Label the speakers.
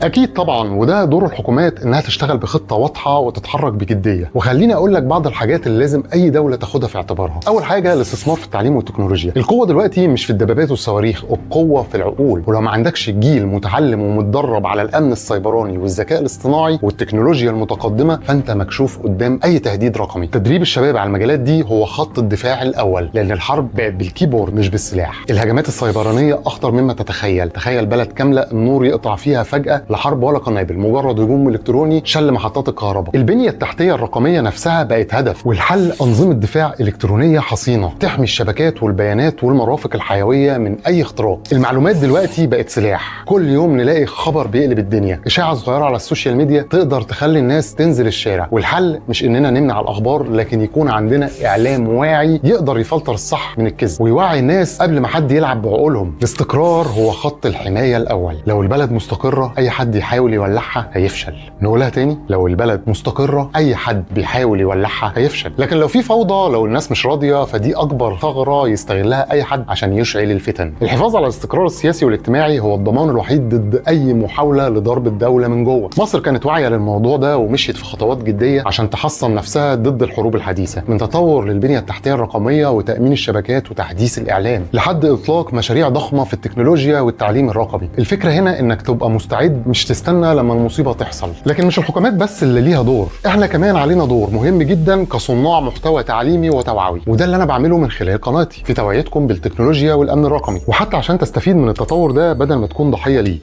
Speaker 1: اكيد طبعا، وده دور الحكومات انها تشتغل بخطه واضحه وتتحرك بجديه. وخليني اقول لك بعض الحاجات اللي لازم اي دوله تاخدها في اعتبارها. اول حاجه الاستثمار في التعليم والتكنولوجيا. القوه دلوقتي مش في الدبابات والصواريخ، القوه في العقول. ولو ما عندكش جيل متعلم ومتدرب على الامن السيبراني والذكاء الاصطناعي والتكنولوجيا المتقدمه، فانت مكشوف قدام اي تهديد رقمي. تدريب الشباب على المجالات دي هو خط الدفاع الاول، لان الحرب بقت بالكيبورد مش بالسلاح. الهجمات السيبرانيه اخطر مما تتخيل. تخيل بلد كامله النور يقطع فيها فجاه، لا حرب ولا قنابل، مجرد هجوم الكتروني شل محطات الكهرباء. البنيه التحتيه الرقميه نفسها بقت هدف، والحل انظمه دفاع الكترونيه حصينه تحمي الشبكات والبيانات والمرافق الحيويه من اي اختراق. المعلومات دلوقتي بقت سلاح، كل يوم نلاقي خبر بيقلب الدنيا. اشاعه صغيره على السوشيال ميديا تقدر تخلي الناس تنزل الشارع. والحل مش اننا نمنع الاخبار، لكن يكون عندنا اعلام واعي يقدر يفلتر الصح من الكذب ويوعي الناس قبل ما حد يلعب بعقولهم. الاستقرار هو خط الحمايه الاول. لو البلد مستقره اي حد يحاول يولعها هيفشل. نقولها تاني، لو البلد مستقره اي حد بيحاول يولعها هيفشل. لكن لو في فوضى، لو الناس مش راضيه، فدي اكبر ثغره يستغلها اي حد عشان يشعل الفتن. الحفاظ على الاستقرار السياسي والاجتماعي هو الضمان الوحيد ضد اي محاوله لضرب الدوله من جوه. مصر كانت واعيه للموضوع ده ومشيت في خطوات جديه عشان تحصن نفسها ضد الحروب الحديثه، من تطور للبنيه التحتيه الرقميه وتامين الشبكات وتحديث الاعلام لحد اطلاق مشاريع ضخمه في التكنولوجيا والتعليم الرقمي. الفكره هنا انك تبقى مستعد، مش تستنى لما المصيبه تحصل. لكن مش الحكومات بس اللي ليها دور، احنا كمان علينا دور مهم جدا كصناع محتوى تعليمي وتوعوي. وده اللي انا بعمله من خلال قناتي في توعيتكم بالتكنولوجيا والامن الرقمي. وحتى عشان تستفيد من التطور ده بدل ما تكون ضحيه ليه،